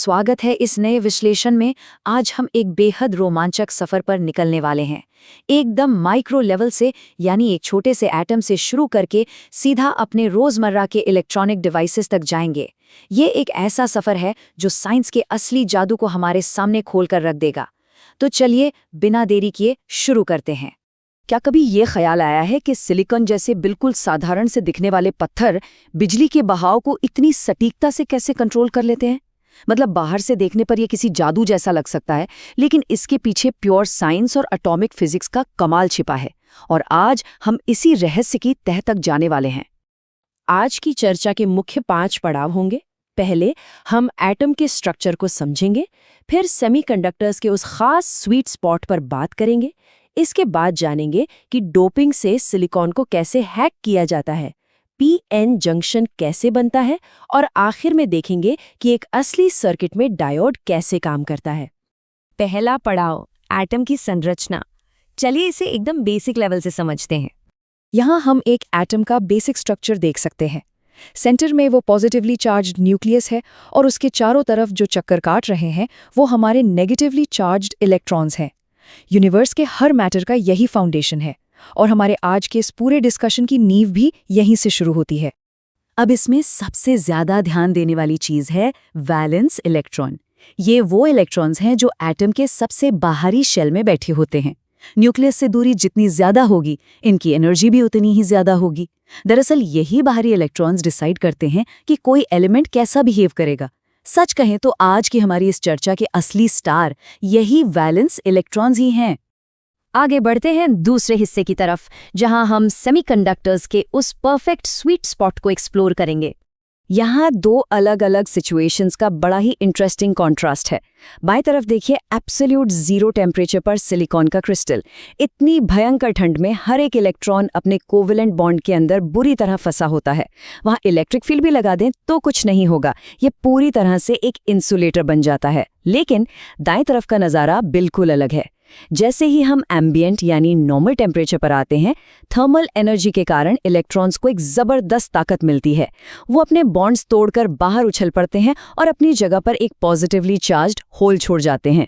स्वागत है इस नए विश्लेषण में। आज हम एक बेहद रोमांचक सफर पर निकलने वाले हैं, एकदम माइक्रो लेवल से, यानी एक छोटे से एटम से शुरू करके सीधा अपने रोजमर्रा के इलेक्ट्रॉनिक डिवाइसेस तक जाएंगे। ये एक ऐसा सफर है जो साइंस के असली जादू को हमारे सामने खोल कर रख देगा। तो चलिए बिना देरी किए शुरू करते हैं। क्या कभी ये ख्याल आया है कि सिलिकॉन जैसे बिल्कुल साधारण से दिखने वाले पत्थर बिजली के बहाव को इतनी सटीकता से कैसे कंट्रोल कर लेते हैं? मतलब बाहर से देखने पर यह किसी जादू जैसा लग सकता है, लेकिन इसके पीछे प्योर साइंस और एटॉमिक फिजिक्स का कमाल छिपा है। और आज हम इसी रहस्य की तह तक जाने वाले हैं। आज की चर्चा के मुख्य 5 पड़ाव होंगे। पहले हम एटम के स्ट्रक्चर को समझेंगे, फिर सेमीकंडक्टर्स के उस खास स्वीट स्पॉट पर बात करेंगे। इसके बाद जानेंगे कि डोपिंग से सिलिकॉन को कैसे हैक किया जाता है, पीएन जंक्शन कैसे बनता है, और आखिर में देखेंगे कि एक असली सर्किट में डायोड कैसे काम करता है। पहला पड़ाव, एटम की संरचना। चलिए इसे एकदम बेसिक लेवल से समझते हैं। यहाँ हम एक एटम का बेसिक स्ट्रक्चर देख सकते हैं। सेंटर में वो पॉजिटिवली चार्ज्ड न्यूक्लियस है और उसके चारों तरफ जो चक्कर काट रहे हैं वो हमारे नेगेटिवली चार्ज्ड इलेक्ट्रॉन्स हैं। यूनिवर्स के हर मैटर का यही फाउंडेशन है और हमारे आज के इस पूरे डिस्कशन की नींव भी यहीं से शुरू होती है। अब इसमें सबसे ज्यादा ध्यान देने वाली चीज है वैलेंस इलेक्ट्रॉन। ये वो इलेक्ट्रॉन्स हैं जो एटम के सबसे बाहरी शेल में बैठे होते हैं। न्यूक्लियस से दूरी जितनी ज्यादा होगी, इनकी एनर्जी भी उतनी ही ज्यादा होगी। दरअसल यही बाहरी इलेक्ट्रॉन्स डिसाइड करते हैं कि कोई एलिमेंट कैसा बिहेव करेगा। सच कहें तो आज की हमारी इस चर्चा के असली स्टार यही वैलेंस इलेक्ट्रॉन्स ही हैं। आगे बढ़ते हैं दूसरे हिस्से की तरफ, जहां हम सेमीकंडक्टर्स के उस परफेक्ट स्वीट स्पॉट को एक्सप्लोर करेंगे। यहाँ 2 अलग अलग सिचुएशंस का बड़ा ही इंटरेस्टिंग कॉन्ट्रास्ट है। बाएं तरफ देखिए एब्सोल्यूट 0 टेम्परेचर पर सिलिकॉन का क्रिस्टल। इतनी भयंकर ठंड में हर एक इलेक्ट्रॉन अपने कोवेलेंट बॉन्ड के अंदर बुरी तरह फंसा होता है। वहाँ इलेक्ट्रिक फील्ड भी लगा दें तो कुछ नहीं होगा, ये पूरी तरह से एक इंसुलेटर बन जाता है। लेकिन दाएं तरफ का नज़ारा बिल्कुल अलग है। जैसे ही हम एम्बिएंट यानी नॉर्मल टेम्परेचर पर आते हैं, थर्मल एनर्जी के कारण इलेक्ट्रॉन्स को एक जबरदस्त ताकत मिलती है। वो अपने बॉन्ड्स तोड़कर बाहर उछल पड़ते हैं और अपनी जगह पर एक पॉजिटिवली चार्ज्ड होल छोड़ जाते हैं।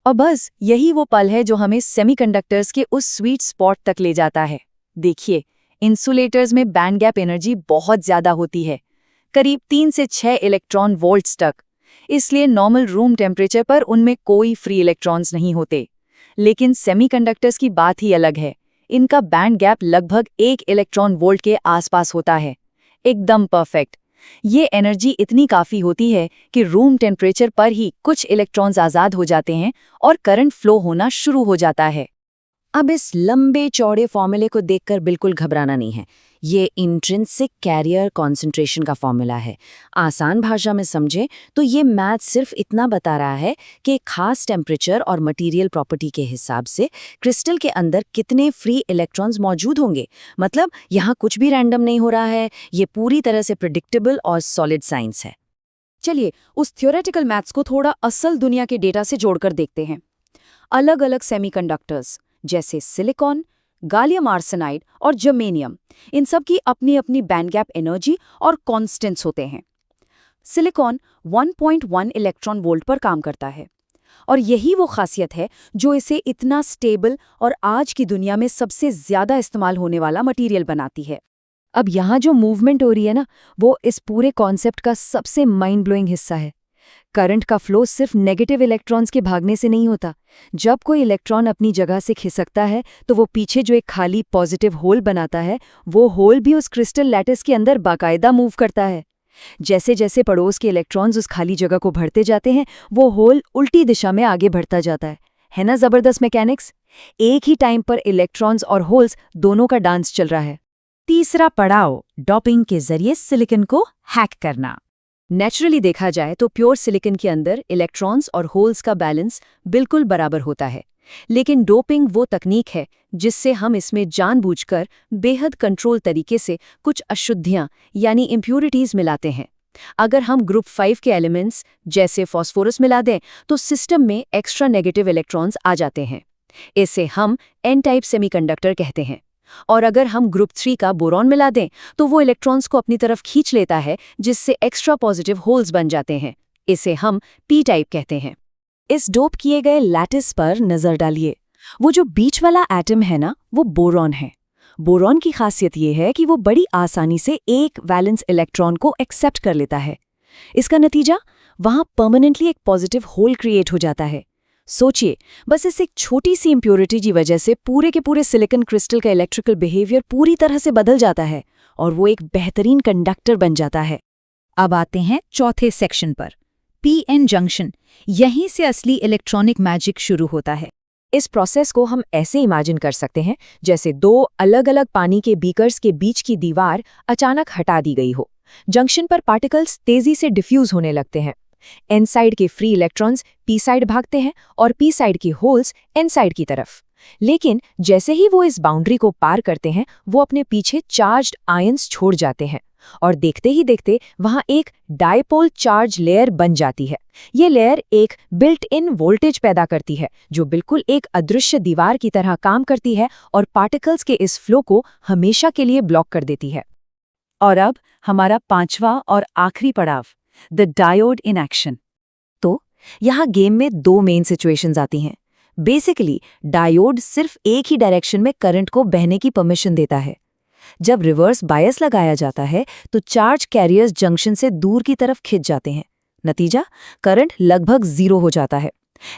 और बस यही वो पल है जो हमें सेमीकंडक्टर्स के उस स्वीट स्पॉट तक ले जाता है। देखिए, इंसुलेटर्स में बैंड गैप एनर्जी बहुत ज्यादा होती है, करीब 3 से 6 इलेक्ट्रॉन वोल्ट्स तक। इसलिए नॉर्मल रूम टेम्परेचर पर उनमें कोई फ्री इलेक्ट्रॉन्स नहीं होते। लेकिन सेमीकंडक्टर्स की बात ही अलग है। इनका बैंड गैप लगभग 1 इलेक्ट्रॉन वोल्ट के आसपास होता है, एकदम परफेक्ट। ये एनर्जी इतनी काफ़ी होती है कि रूम टेम्परेचर पर ही कुछ इलेक्ट्रॉन्स आज़ाद हो जाते हैं और करंट फ्लो होना शुरू हो जाता है। अब इस लंबे चौड़े फॉर्मूले को देखकर बिल्कुल घबराना नहीं है। ये इंट्रिंसिक कैरियर कॉन्सेंट्रेशन का फॉर्मूला है। आसान भाषा में समझे तो ये मैथ सिर्फ इतना बता रहा है कि एक खास टेम्परेचर और मटेरियल प्रॉपर्टी के हिसाब से क्रिस्टल के अंदर कितने फ्री इलेक्ट्रॉन्स मौजूद होंगे। मतलब यहाँ कुछ भी रैंडम नहीं हो रहा है, ये पूरी तरह से प्रिडिक्टेबल और सॉलिड साइंस है। चलिए उस थ्योरेटिकल मैथ्स को थोड़ा असल दुनिया के डेटा से जोड़कर देखते हैं। अलग अलग सेमीकंडक्टर्स जैसे सिलिकॉन, गालियम आर्सेनाइड और जर्मेनियम, इन सब की अपनी अपनी बैंड गैप एनर्जी और कॉन्स्टेंट्स होते हैं। सिलिकॉन 1.1 इलेक्ट्रॉन वोल्ट पर काम करता है और यही वो खासियत है जो इसे इतना स्टेबल और आज की दुनिया में सबसे ज्यादा इस्तेमाल होने वाला मटेरियल बनाती है। अब यहाँ जो मूवमेंट हो रही है ना, वो इस पूरे कॉन्सेप्ट का सबसे माइंड ब्लोइंग हिस्सा है। करंट का फ्लो सिर्फ नेगेटिव इलेक्ट्रॉन्स के भागने से नहीं होता। जब कोई इलेक्ट्रॉन अपनी जगह से खिसकता है तो वो पीछे जो एक खाली पॉजिटिव होल बनाता है, वो होल भी उस क्रिस्टल लैटिस के अंदर बाकायदा मूव करता है। जैसे जैसे पड़ोस के इलेक्ट्रॉन्स उस खाली जगह को भरते जाते हैं, वो होल उल्टी दिशा में आगे बढ़ता जाता है ना जबरदस्त मैकेनिक्स? एक ही टाइम पर इलेक्ट्रॉन्स और होल्स दोनों का डांस चल रहा है। तीसरा पड़ाव, डोपिंग के जरिए सिलिकॉन को हैक करना। नेचुरली देखा जाए तो प्योर सिलिकॉन के अंदर इलेक्ट्रॉन्स और होल्स का बैलेंस बिल्कुल बराबर होता है। लेकिन डोपिंग वो तकनीक है जिससे हम इसमें जानबूझकर बेहद कंट्रोल तरीके से कुछ अशुद्धियां यानी इम्प्यूरिटीज मिलाते हैं। अगर हम ग्रुप 5 के एलिमेंट्स जैसे फास्फोरस मिला दें तो सिस्टम में एक्स्ट्रा नेगेटिव इलेक्ट्रॉन्स आ जाते हैं। इसे हम एन टाइप सेमीकंडक्टर कहते हैं। और अगर हम ग्रुप 3 का बोरॉन मिला दें तो वो इलेक्ट्रॉन्स को अपनी तरफ खींच लेता है, जिससे एक्स्ट्रा पॉजिटिव होल्स बन जाते हैं। इसे हम पी टाइप कहते हैं। इस डोप किए गए लैटिस पर नजर डालिए। वो जो बीच वाला एटम है ना, वो बोरॉन है। बोरॉन की खासियत ये है कि वो बड़ी आसानी से एक वैलेंस इलेक्ट्रॉन को एक्सेप्ट कर लेता है। इसका नतीजा, वहां परमानेंटली एक पॉजिटिव होल क्रिएट हो जाता है। सोचिए, बस इस एक छोटी सी इम्प्योरिटी की वजह से पूरे के पूरे सिलिकॉन क्रिस्टल का इलेक्ट्रिकल बिहेवियर पूरी तरह से बदल जाता है और वो एक बेहतरीन कंडक्टर बन जाता है। अब आते हैं चौथे सेक्शन पर, पीएन जंक्शन। यहीं से असली इलेक्ट्रॉनिक मैजिक शुरू होता है। इस प्रोसेस को हम ऐसे इमेजिन कर सकते हैं जैसे दो अलग अलग पानी के बीकर्स के बीच की दीवार अचानक हटा दी गई हो। जंक्शन पर पार्टिकल्स तेजी से डिफ्यूज होने लगते हैं। एन साइड के फ्री इलेक्ट्रॉन्स पी साइड भागते हैं और पी साइड की होल्स एन साइड की तरफ। लेकिन जैसे ही वो इस बाउंड्री को पार करते हैं, वो अपने पीछे चार्ज्ड आयंस छोड़ जाते हैं और देखते ही देखते वहां एक डायपोल चार्ज लेयर बन जाती है। ये लेयर एक बिल्ट इन वोल्टेज पैदा करती है जो बिल्कुल एक अदृश्य दीवार की तरह काम करती है और पार्टिकल्स के इस फ्लो को हमेशा के लिए ब्लॉक कर देती है। और अब हमारा पांचवा और आखिरी पड़ाव, द डायोड इन एक्शन। तो यहाँ गेम में दो मेन सिचुएशंस आती हैं। बेसिकली डायोड सिर्फ एक ही डायरेक्शन में करंट को बहने की परमिशन देता है। जब रिवर्स बायस लगाया जाता है तो चार्ज कैरियर्स जंक्शन से दूर की तरफ खिंच जाते हैं। नतीजा, करंट लगभग 0 हो जाता है।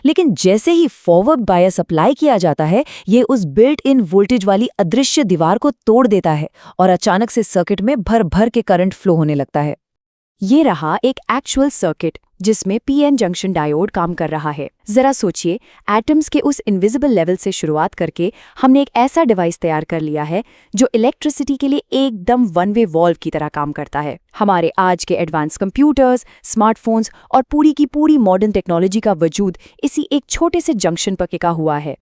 लेकिन जैसे ही फॉरवर्ड बायस अप्लाई किया जाता है, ये उस बिल्ट इन वोल्टेज वाली अदृश्य दीवार को तोड़ देता है और अचानक से सर्किट में भर भर के करंट फ्लो होने लगता है। ये रहा एक एक्चुअल सर्किट जिसमें पीएन जंक्शन डायोड काम कर रहा है। जरा सोचिए, एटम्स के उस इनविजिबल लेवल से शुरुआत करके हमने एक ऐसा डिवाइस तैयार कर लिया है जो इलेक्ट्रिसिटी के लिए एकदम वन वे वॉल्व की तरह काम करता है। हमारे आज के एडवांस कंप्यूटर्स, स्मार्टफोन्स और पूरी की पूरी मॉडर्न टेक्नोलॉजी का वजूद इसी एक छोटे से जंक्शन पर टिका हुआ है।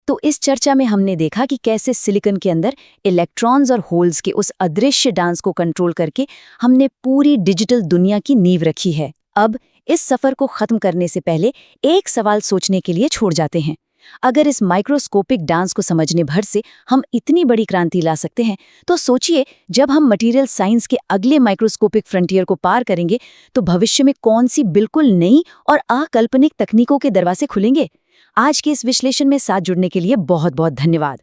तो इस चर्चा में हमने देखा कि कैसे सिलिकॉन के अंदर इलेक्ट्रॉन्स और होल्स के उस अदृश्य डांस को कंट्रोल करके हमने पूरी डिजिटल दुनिया की नींव रखी है। अब इस सफर को खत्म करने से पहले एक सवाल सोचने के लिए छोड़ जाते हैं। अगर इस माइक्रोस्कोपिक डांस को समझने भर से हम इतनी बड़ी क्रांति ला सकते हैं, तो सोचिए जब हम मटेरियल साइंस के अगले माइक्रोस्कोपिक फ्रंटियर को पार करेंगे तो भविष्य में कौन सी बिल्कुल नई और अकाल्पनिक तकनीकों के दरवाजे खुलेंगे। आज के इस विश्लेषण में साथ जुड़ने के लिए बहुत बहुत धन्यवाद।